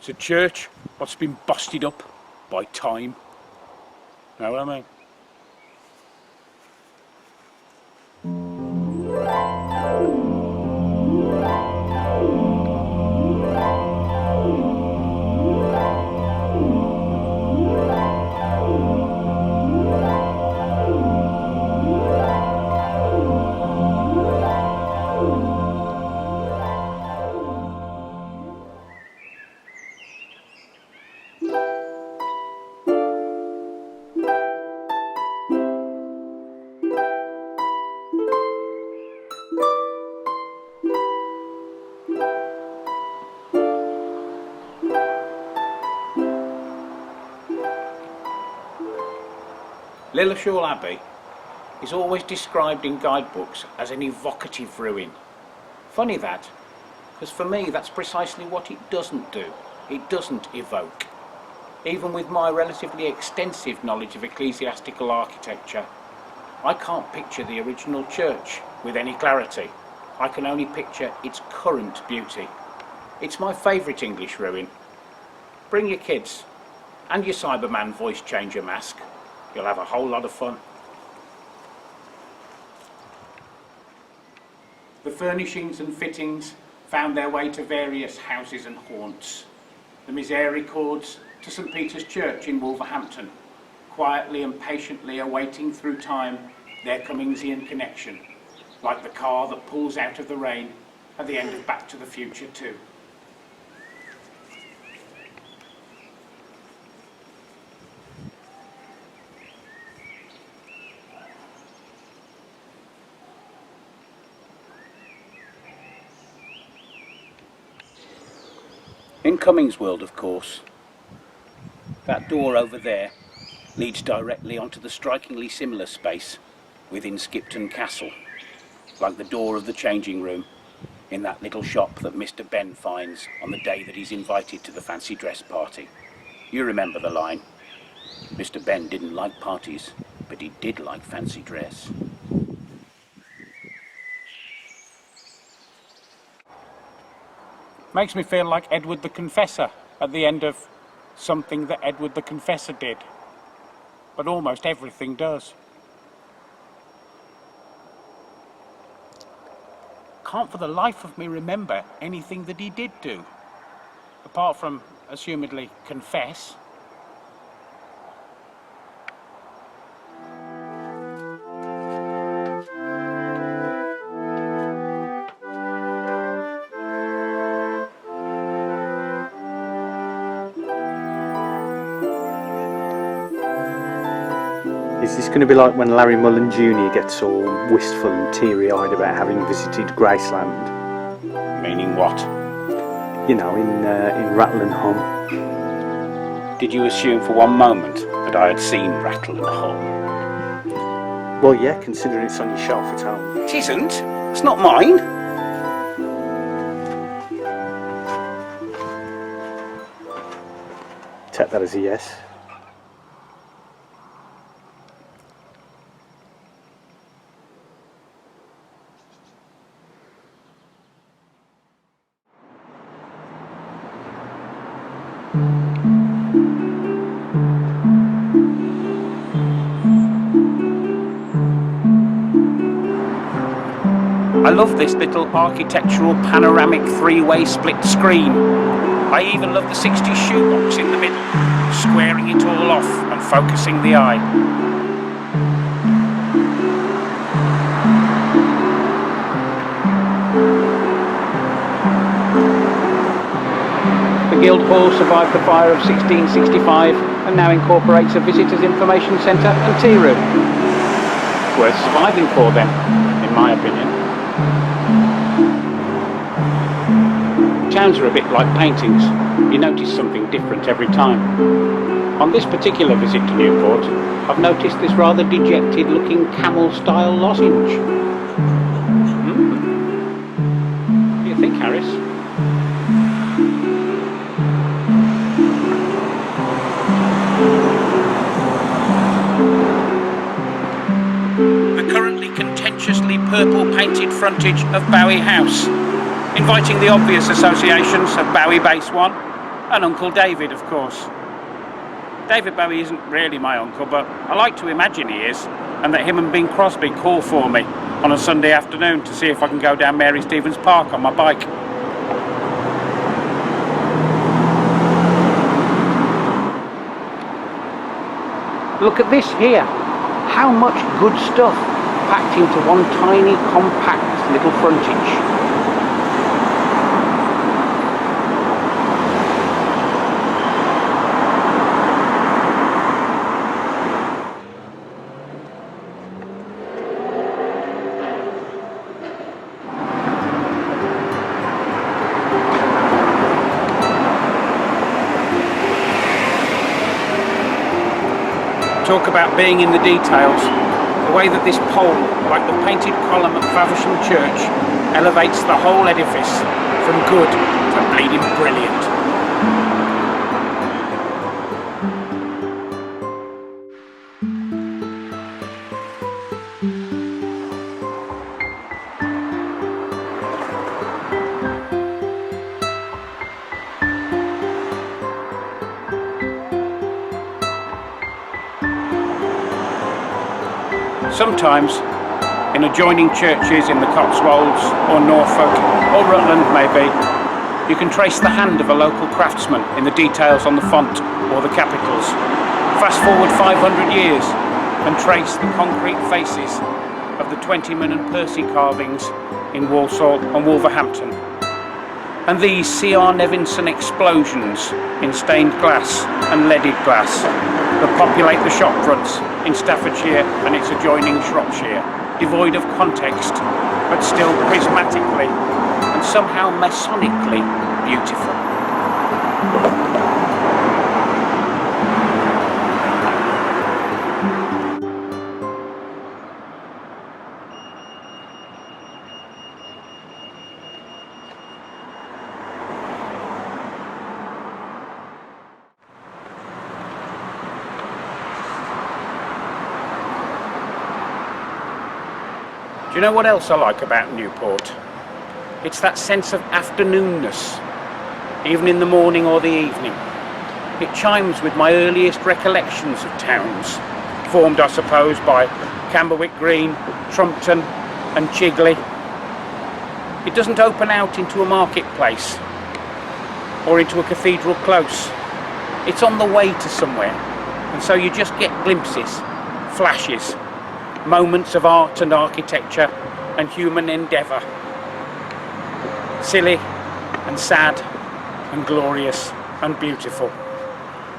It's a church what's been busted up by time. Know what I mean? Lilleshall Abbey is always described in guidebooks as an evocative ruin. Funny that, because for me that's precisely what it doesn't do. It doesn't evoke. Even with my relatively extensive knowledge of ecclesiastical architecture, I can't picture the original church with any clarity. I can only picture its current beauty. It's my favourite English ruin. Bring your kids and your Cyberman voice changer mask. You'll have a whole lot of fun. The furnishings and fittings found their way to various houses and haunts. The misericords to St Peter's Church in Wolverhampton, quietly and patiently awaiting through time their Cummingsian connection, like the car that pulls out of the rain at the end of Back to the Future 2. In Cummings' world, of course, that door over there leads directly onto the strikingly similar space within Skipton Castle, like the door of the changing room in that little shop that Mr. Ben finds on the day that he's invited to the fancy dress party. You remember the line. Mr. Ben didn't like parties, but he did like fancy dress. Makes me feel like Edward the Confessor at the end of something that Edward the Confessor did. But almost everything does. Can't for the life of me remember anything that he did do, apart from, assumedly, confess. Is this going to be like when Larry Mullen Jr. gets all wistful and teary-eyed about having visited Graceland? Meaning what? You know, in Rattle and Hum. Did you assume for one moment that I had seen Rattle and Hum? Well, yeah, considering it's on your shelf at home. It isn't. It's not mine. Take that as a yes. I love this little architectural panoramic three-way split screen. I even love the 60s shoebox in the middle, squaring it all off and focusing the eye. Guildhall survived the fire of 1665 and now incorporates a visitors' information centre and tea room. Worth surviving for them, in my opinion. Towns are a bit like paintings. You notice something different every time. On this particular visit to Newport, I've noticed this rather dejected looking camel-style lozenge. What do you think, Harris? The currently contentiously purple-painted frontage of Bowie House, inviting the obvious associations of Bowie Base 1 and Uncle David, of course. David Bowie isn't really my uncle, but I like to imagine he is, and that him and Bing Crosby call for me on a Sunday afternoon to see if I can go down Mary Stevens Park on my bike. Look at this here. How much good stuff packed into one tiny, compact little frontage. Talk about being in the details. The way that this pole, like the painted column at Faversham Church, elevates the whole edifice from good to bleeding brilliant. Sometimes, in adjoining churches in the Cotswolds, or Norfolk, or Rutland maybe, you can trace the hand of a local craftsman in the details on the font or the capitals. Fast forward 500 years and trace the concrete faces of the Twentyman and Percy carvings in Walsall and Wolverhampton. And these C.R. Nevinson explosions in stained glass and leaded glass that populate the shop fronts in Staffordshire and its adjoining Shropshire, devoid of context, but still prismatically and somehow masonically beautiful. Do you know what else I like about Newport? It's that sense of afternoonness, even in the morning or the evening. It chimes with my earliest recollections of towns, formed, I suppose, by Camberwick Green, Trumpton and Chigley. It doesn't open out into a marketplace or into a cathedral close. It's on the way to somewhere, and so you just get glimpses, flashes, moments of art and architecture and human endeavour. Silly and sad and glorious and beautiful.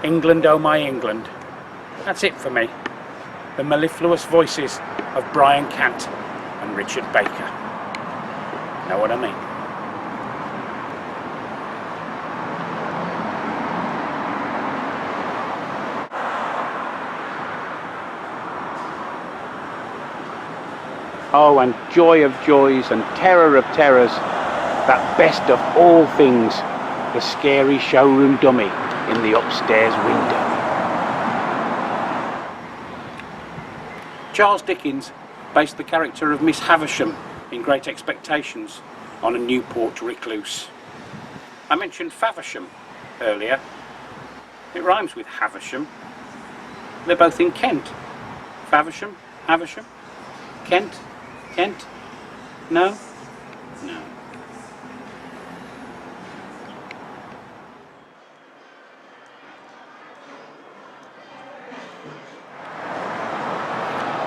England, oh my England. That's it for me. The mellifluous voices of Brian Cant and Richard Baker. Know what I mean? Oh, and joy of joys and terror of terrors, that best of all things, the scary showroom dummy in the upstairs window. Charles Dickens based the character of Miss Havisham in Great Expectations on a Newport recluse. I mentioned Faversham earlier. It rhymes with Havisham. They're both in Kent. Faversham, Havisham, Kent. Kent? No? No.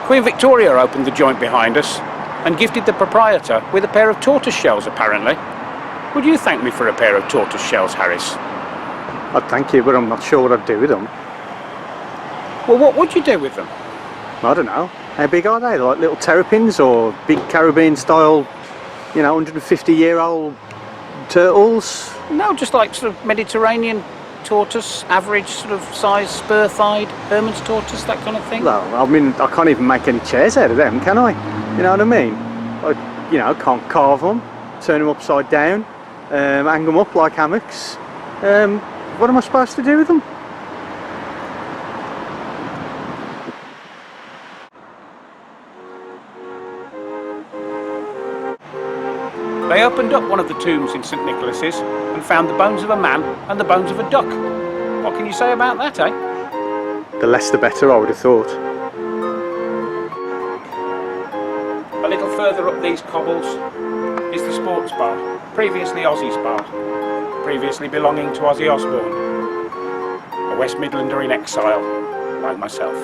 Queen Victoria opened the joint behind us and gifted the proprietor with a pair of tortoise shells, apparently. Would you thank me for a pair of tortoise shells, Harris? I'd thank you, but I'm not sure what I'd do with them. Well, what would you do with them? I don't know. How big are they? Like little terrapins or big Caribbean style, 150-year-old turtles? No, just like sort of Mediterranean tortoise, average sort of size, spur-thighed, Herman's tortoise, that kind of thing. Well, I mean, I can't even make any chairs out of them, can I? You know what I mean? I can't carve them, turn them upside down, hang them up like hammocks. What am I supposed to do with them? They opened up one of the tombs in St Nicholas's and found the bones of a man and the bones of a duck. What can you say about that, eh? The less the better, I would have thought. A little further up these cobbles is the sports bar, previously Ozzy's bar, previously belonging to Ozzy Osborne, a West Midlander in exile, like myself.